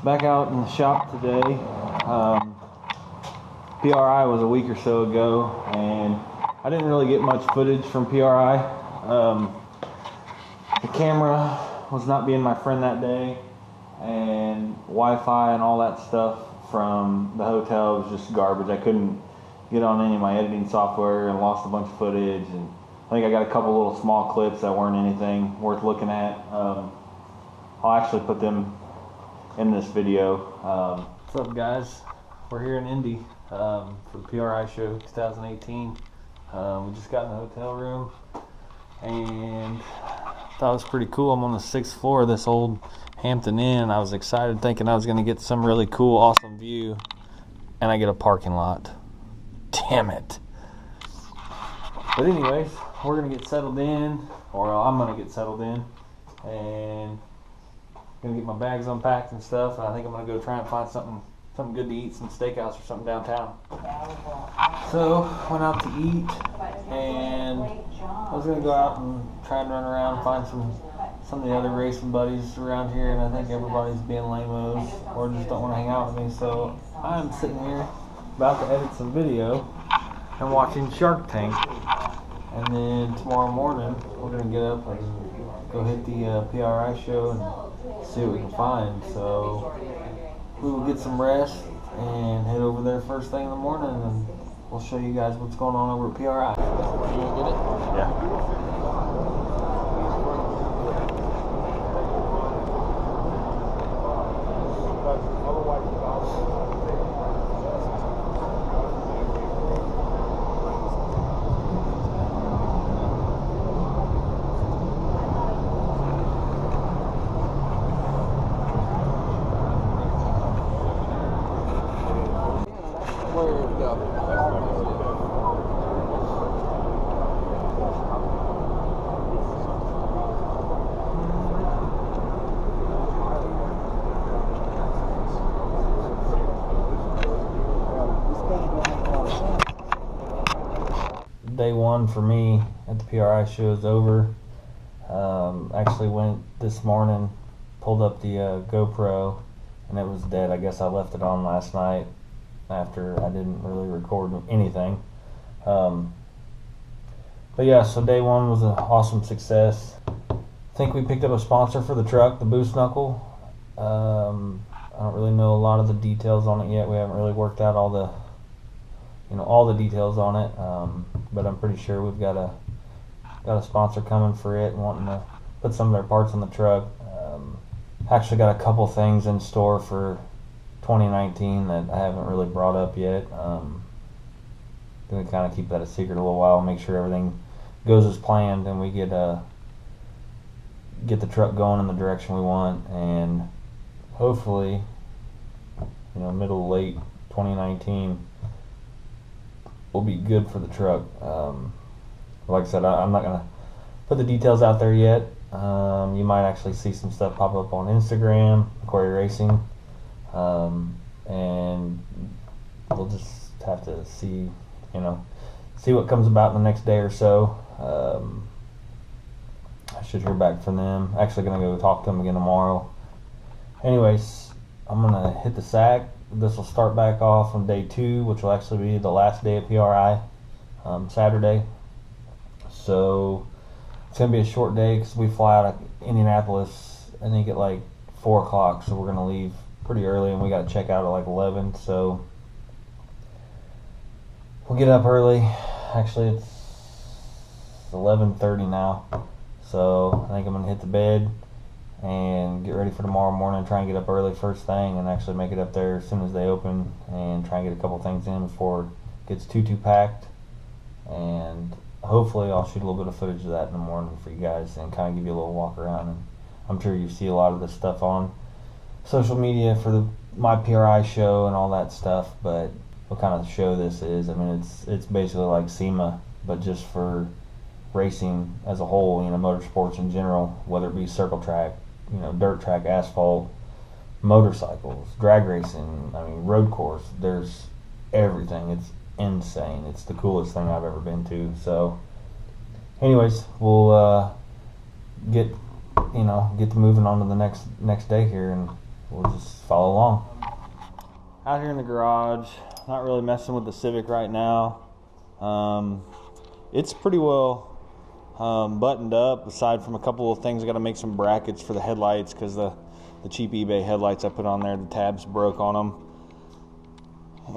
Back out in the shop today. PRI was a week or so ago, and I didn't really get much footage from PRI. The camera was not being my friend that day, and Wi-Fi and all that stuff from the hotel was just garbage. I couldn't get on any of my editing software and lost a bunch of footage, and I think I got a couple little small clips that weren't anything worth looking at. I'll actually put them in this video. What's up, guys? We're here in Indy for the PRI show 2018. We just got in the hotel room and thought it was pretty cool. I'm on the 6th floor of this old Hampton Inn. I was excited, thinking I was going to get some really cool, awesome view, and I get a parking lot. Damn it. But anyways, we're going to get settled in, or I'm going to get settled in, and gonna get my bags unpacked and stuff, and I think I'm gonna go try and find something good to eat, some steakhouse or something downtown. So went out to eat, and I was gonna go out and try and run around, find some of the other racing buddies around here, and I think everybody's being lame-os or just don't want to hang out with me. So I'm sitting here about to edit some video and watching Shark Tank, and then tomorrow morning we're gonna get up and go hit the PRI show and see what we can find. So we will get some rest and head over there first thing in the morning, and we'll show you guys what's going on over at PRI. You gonna get it? Yeah. Day one for me at the PRI show is over. Actually went this morning, pulled up the GoPro, and it was dead. I guess I left it on last night after I didn't really record anything. But yeah, so day one was an awesome success. I think we picked up a sponsor for the truck, the Boost Knuckle. I don't really know a lot of the details on it yet. We haven't really worked out all the details on it, but I'm pretty sure we've got a sponsor coming for it and wanting to put some of their parts on the truck. Actually got a couple things in store for 2019 that I haven't really brought up yet. Gonna kind of keep that a secret a little while, make sure everything goes as planned and we get the truck going in the direction we want, and hopefully, middle to late 2019 will be good for the truck. Like I said, I'm not gonna put the details out there yet. You might actually see some stuff pop up on Instagram, Quarry Racing, and we'll just have to see what comes about in the next day or so. I should hear back from them. Actually gonna go talk to them again tomorrow. Anyways, I'm gonna hit the sack. This will start back off on day 2, which will actually be the last day of PRI, Saturday. So it's going to be a short day because we fly out of Indianapolis, I think at like 4 o'clock. So we're going to leave pretty early, and we got to check out at like 11. So we'll get up early. Actually, it's 11:30 now. So I think I'm going to hit the bed and get ready for tomorrow morning, try and get up early first thing and actually make it up there as soon as they open and try and get a couple things in before it gets too packed. And hopefully I'll shoot a little bit of footage of that in the morning for you guys and kind of give you a little walk around. And I'm sure you see a lot of this stuff on social media for my PRI show and all that stuff, but what kind of show this is, I mean, it's basically like SEMA, but just for racing as a whole, motorsports in general, whether it be circle track, dirt track, asphalt, motorcycles, drag racing, road course. There's everything. It's insane. It's the coolest thing I've ever been to. So anyways, we'll get to moving on to the next day here, and we'll just follow along. Out here in the garage, not really messing with the Civic right now. It's pretty well buttoned up, aside from a couple of things. I got to make some brackets for the headlights because the cheap eBay headlights I put on there, the tabs broke on them.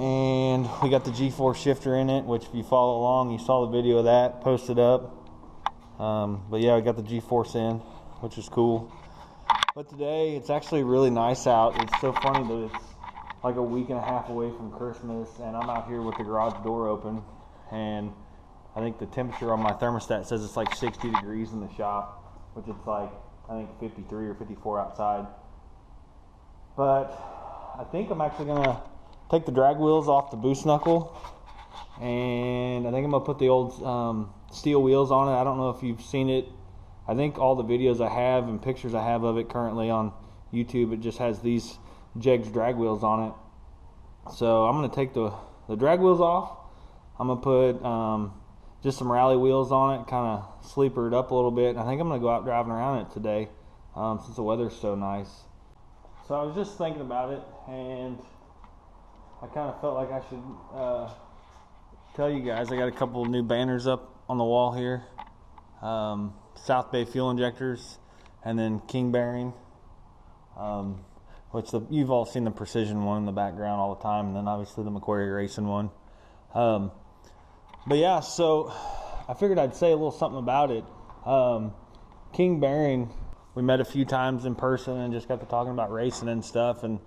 And we got the G4 shifter in it, which if you follow along, you saw the video of that posted up. But yeah, I got the G-force in, which is cool. But today, it's actually really nice out. It's so funny that it's like a week and a half away from Christmas, and I'm out here with the garage door open, and I think the temperature on my thermostat says it's like 60 degrees in the shop, which it's like, I think 53 or 54 outside. But I think I'm actually going to take the drag wheels off the Boost Knuckle, and I think I'm going to put the old steel wheels on it. I don't know if you've seen it. I think all the videos I have and pictures I have of it currently on YouTube, it just has these Jegs drag wheels on it. So I'm going to take the drag wheels off. I'm going to put just some rally wheels on it, kind of sleeper it up a little bit. I think I'm going to go out driving around it today since the weather's so nice. So I was just thinking about it, and I kind of felt like I should tell you guys I got a couple of new banners up on the wall here. South Bay fuel injectors, and then King bearing, which you've all seen the Precision one in the background all the time, and then obviously the McQuarrie Racing one. But yeah, so I figured I'd say a little something about it. King bearing, we met a few times in person and just got to talking about racing and stuff, and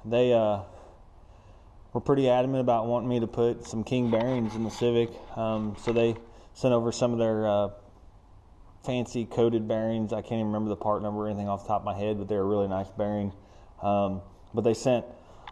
they were pretty adamant about wanting me to put some King bearings in the Civic. So they sent over some of their fancy coated bearings. I can't even remember the part number or anything off the top of my head, but they're a really nice bearing. But they sent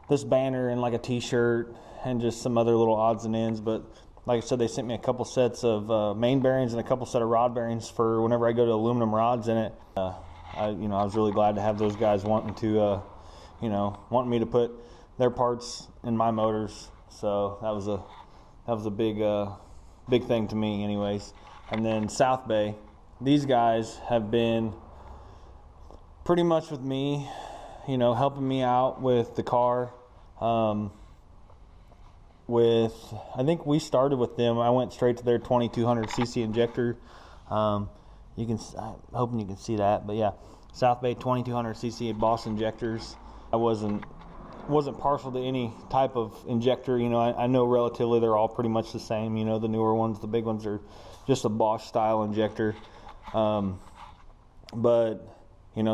this banner and like a t-shirt and just some other little odds and ends. But like I said, they sent me a couple sets of main bearings and a couple set of rod bearings for whenever I go to aluminum rods in it. I was really glad to have those guys wanting me to put their parts in my motors. So that was a big thing to me anyways. And then South Bay, these guys have been pretty much with me, helping me out with the car. I think we started with them. I went straight to their 2200cc injector. I'm hoping you can see that, but yeah, South Bay 2200cc Boss injectors. I wasn't partial to any type of injector. I know relatively they're all pretty much the same. The newer ones, the big ones, are just a Bosch style injector. But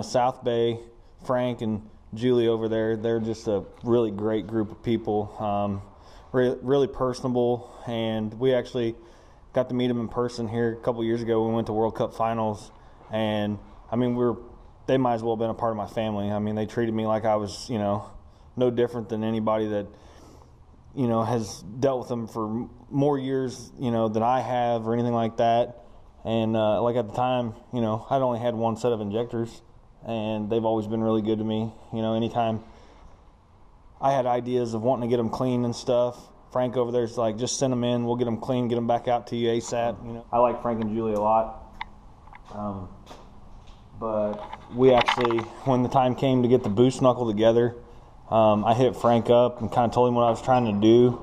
South Bay, Frank and Julie over there, they're just a really great group of people. Really personable, and we actually got to meet them in person here a couple years ago when we went to World Cup finals. And I mean, they might as well have been a part of my family. I mean, they treated me like I was, no different than anybody that, has dealt with them for more years, than I have or anything like that. And like at the time, I'd only had one set of injectors, and they've always been really good to me. Anytime I had ideas of wanting to get them clean and stuff, Frank over there's like, just send them in, we'll get them clean, get them back out to you ASAP. I like Frank and Julie a lot. But we actually, when the time came to get the Boost Knuckle together, I hit Frank up and kind of told him what I was trying to do.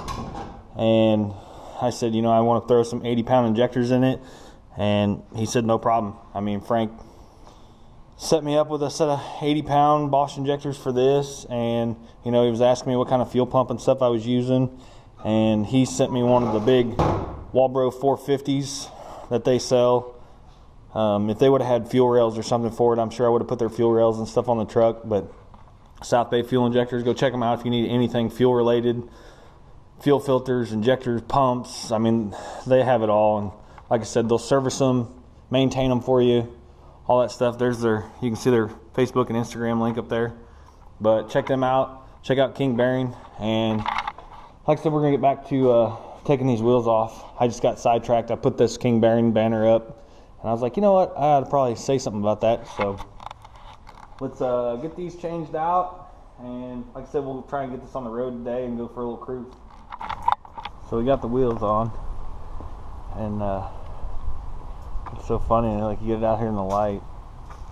And I said, I want to throw some 80-pound injectors in it. And he said, no problem. I mean, Frank set me up with a set of 80-pound Bosch injectors for this, and he was asking me what kind of fuel pump and stuff I was using, and he sent me one of the big Walbro 450s that they sell. If they would have had fuel rails or something for it, I'm sure I would have put their fuel rails and stuff on the truck. But South Bay fuel injectors, go check them out if you need anything fuel related, fuel filters, injectors, pumps. I mean, they have it all. And like I said, they'll service them, maintain them for you, all that stuff. You can see their Facebook and Instagram link up there. But check them out. Check out King Bearing. And like I said, we're going to get back to taking these wheels off. I just got sidetracked. I put this King Bearing banner up, and I was like, you know what? I ought to probably say something about that. So let's get these changed out. And like I said, we'll try and get this on the road today and go for a little cruise. So we got the wheels on. And it's so funny, like you get it out here in the light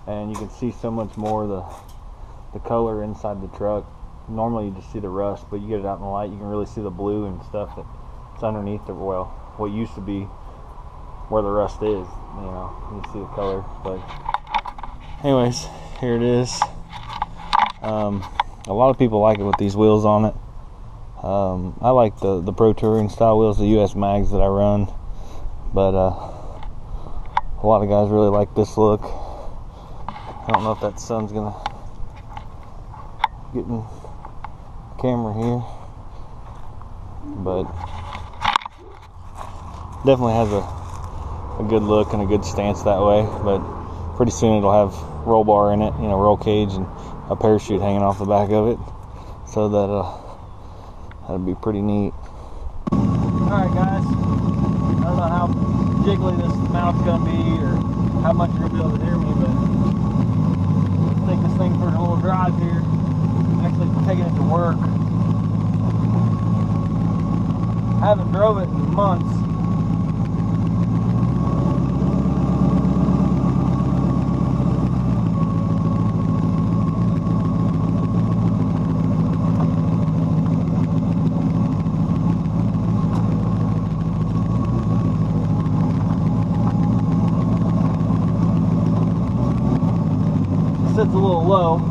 and you can see so much more of the color inside the truck. Normally you just see the rust, but you get it out in the light, you can really see the blue and stuff that's underneath the, well, what used to be where the rust is. You know, you see the color. But anyways, here it is. A lot of people like it with these wheels on it. I like the Pro Touring style wheels, the US mags that I run, but a lot of guys really like this look. I don't know if that sun's gonna get in the camera here, but definitely has a good look and a good stance that way. But pretty soon it'll have roll bar in it, you know, roll cage and a parachute hanging off the back of it, so that'd be pretty neat. Alright guys, I don't know how jiggly this mount's gonna be or how much you're gonna be able to hear me, but let's take this thing for a little drive here. I'm actually taking it to work. I haven't drove it in months. Sits a little low.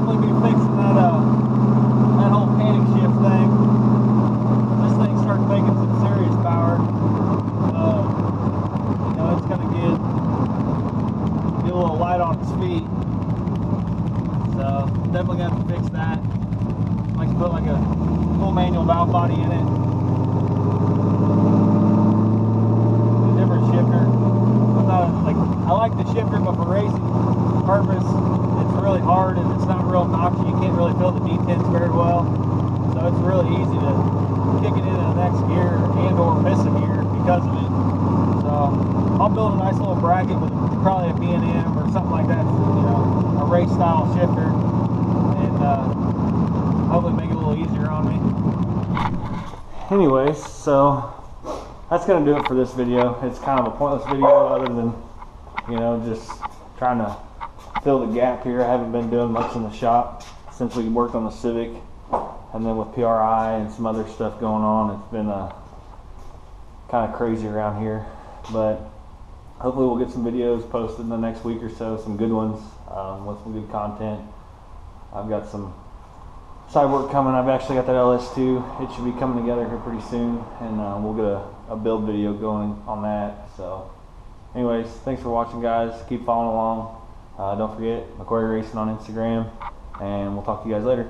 definitely be fixing that whole panic shift thing. This thing starts making some serious power. You know, it's gonna get a little light on its feet. So definitely got to fix that. I like to put like a full manual valve body in it. A different shifter. I'm not like, I like the shifter, but for racing purpose, it's really hard and it's not real noxious. You can't really feel the detents very well. So it's really easy to kick it into the next gear and or miss a gear because of it. So I'll build a nice little bracket with probably a B&M or something like that, you know, a race style shifter, and hopefully make it a little easier on me. Anyways, so that's gonna do it for this video. It's kind of a pointless video other than, you know, just trying to fill the gap here. I haven't been doing much in the shop since we worked on the Civic, and then with PRI and some other stuff going on, it's been kind of crazy around here. But hopefully we'll get some videos posted in the next week or so, some good ones with some good content. I've got some side work coming. I've actually got that LS2. It should be coming together here pretty soon, and we'll get a build video going on that. So anyways, thanks for watching, guys. Keep following along. Don't forget McQuarrie Racing on Instagram, and we'll talk to you guys later.